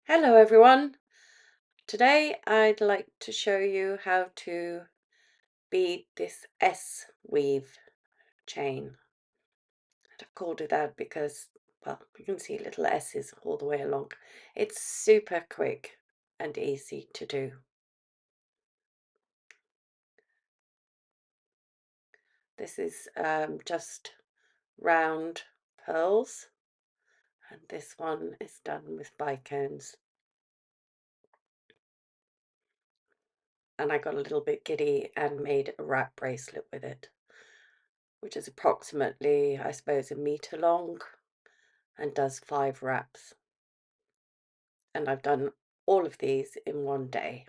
Hello everyone. Today I'd like to show you how to bead this S weave chain. I've called it that because, well, you can see little S's all the way along. It's super quick and easy to do. This is just round pearls, and this one is done with bicones. And I got a little bit giddy and made a wrap bracelet with it, which is approximately, I suppose, a meter long and does 5 wraps. And I've done all of these in one day.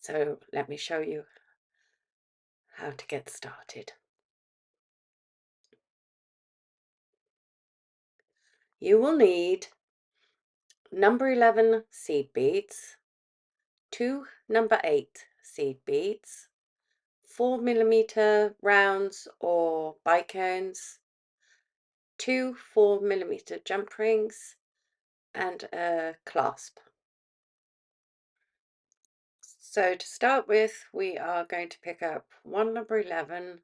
So let me show you how to get started. You will need number 11 seed beads, 2 number 8 seed beads, 4mm rounds or bicones, 2 4mm jump rings, and a clasp. So to start with, we are going to pick up one number 11,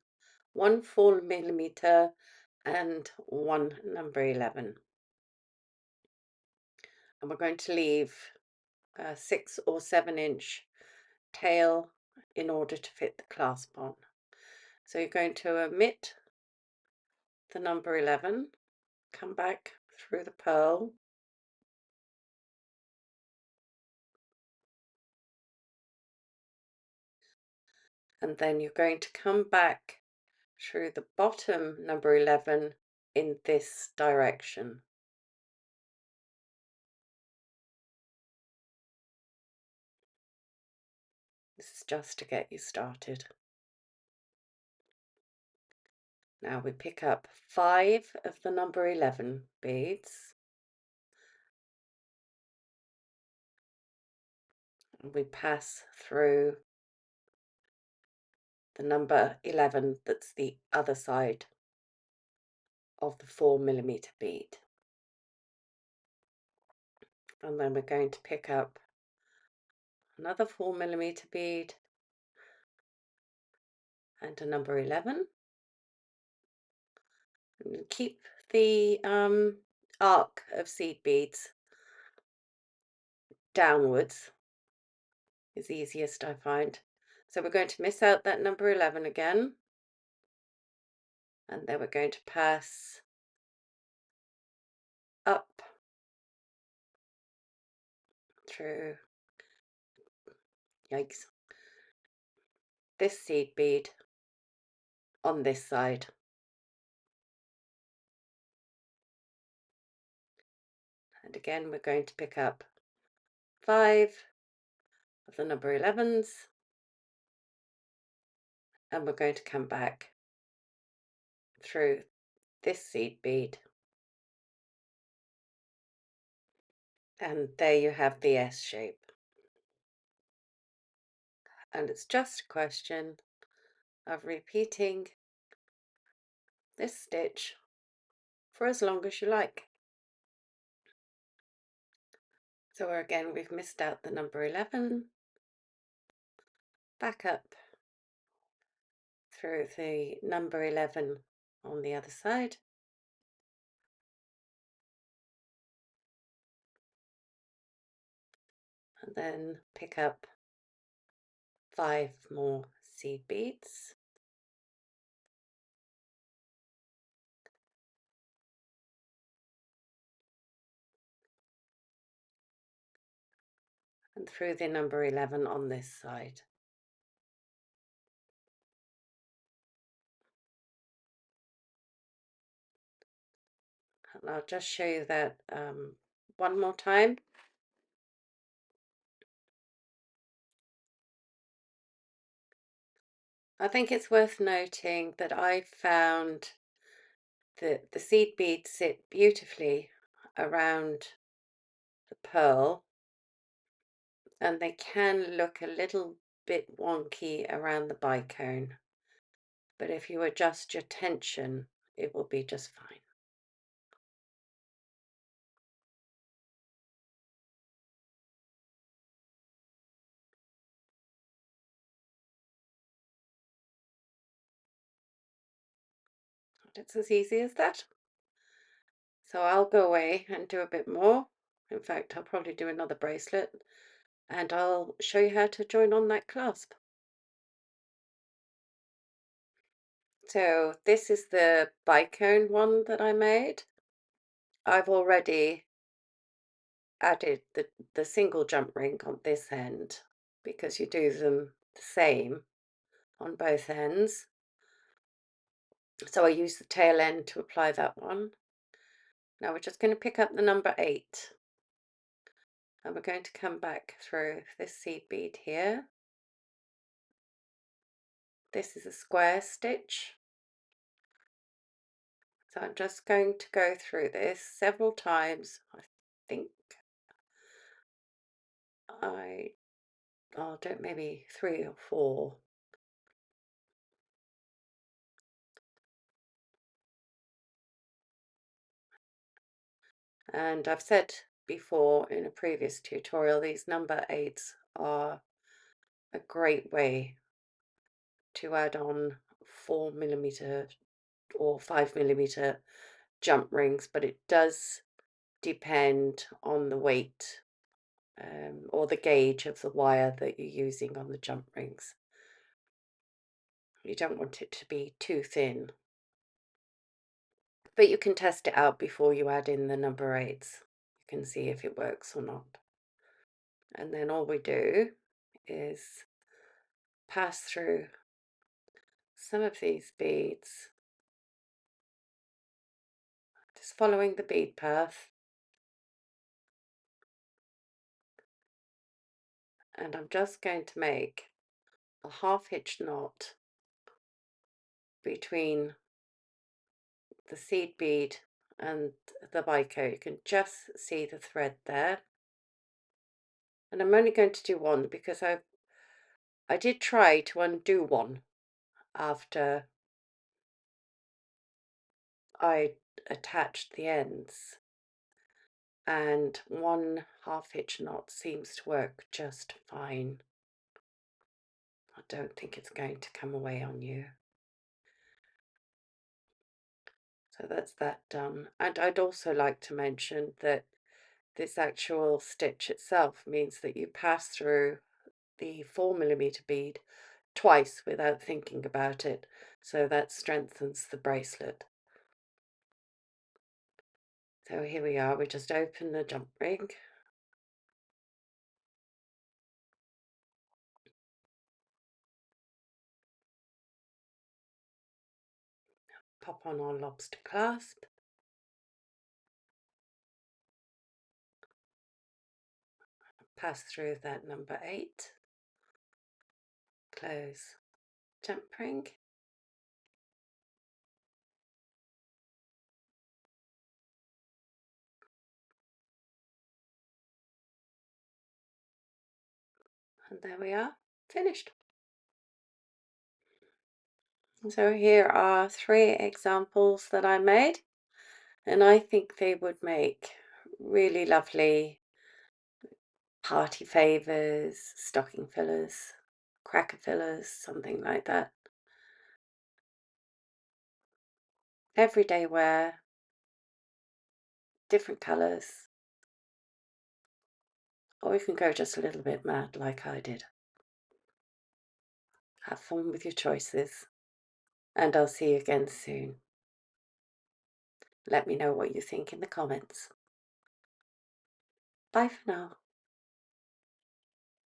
one 4mm, and one number 11. And we're going to leave a 6 or 7-inch tail in order to fit the clasp on. So you're going to omit the number 11, come back through the pearl, and then you're going to come back through the bottom number 11 in this direction. This is just to get you started. Now we pick up 5 of the number 11 beads, and we pass through the number 11 that's the other side of the 4mm bead. And then we're going to pick up another 4mm bead and a number 11. And keep the arc of seed beads downwards is easiest, I find. So we're going to miss out that number 11 again, and then we're going to pass up through, yikes, this seed bead on this side. And again, we're going to pick up 5 of the number 11s, and we're going to come back through this seed bead, and there you have the S shape. And it's just a question of repeating this stitch for as long as you like. So again, we've missed out the number 11, back up through the number 11 on the other side, and then pick up 5 more seed beads, and through the number 11 on this side. And I'll just show you that one more time. I think it's worth noting that I found that the seed beads sit beautifully around the pearl, and they can look a little bit wonky around the bicone, but if you adjust your tension, it will be just fine. It's as easy as that. So I'll go away and do a bit more. In fact, I'll probably do another bracelet and I'll show you how to join on that clasp. So this is the bicone one that I made. I've already added the single jump ring on this end because you do them the same on both ends. So I use the tail end to apply that one. Now we're just going to pick up the number 8 and we're going to come back through this seed bead here. This is a square stitch. So I'm just going to go through this several times. I think I'll do it maybe 3 or 4. And I've said before in a previous tutorial, these number 8s are a great way to add on 4mm or 5mm jump rings, but it does depend on the weight or the gauge of the wire that you're using on the jump rings. You don't want it to be too thin. But you can test it out before you add in the number 8s. You can see if it works or not. And then all we do is pass through some of these beads, just following the bead path. And I'm just going to make a half hitch knot between the seed bead and the bico. You can just see the thread there. And I'm only going to do one because I did try to undo one after I attached the ends, and one half hitch knot seems to work just fine. I don't think it's going to come away on you. So that's that done. And I'd also like to mention that this actual stitch itself means that you pass through the 4mm bead twice without thinking about it. So that strengthens the bracelet. So here we are, we just open the jump ring. Pop on our lobster clasp. Pass through that number 8. Close jump ring. And there we are, finished. So here are 3 examples that I made, and I think they would make really lovely party favors, stocking fillers, cracker fillers, something like that. Everyday wear, different colours, or you can go just a little bit mad like I did. Have fun with your choices, and I'll see you again soon. Let me know what you think in the comments. Bye for now.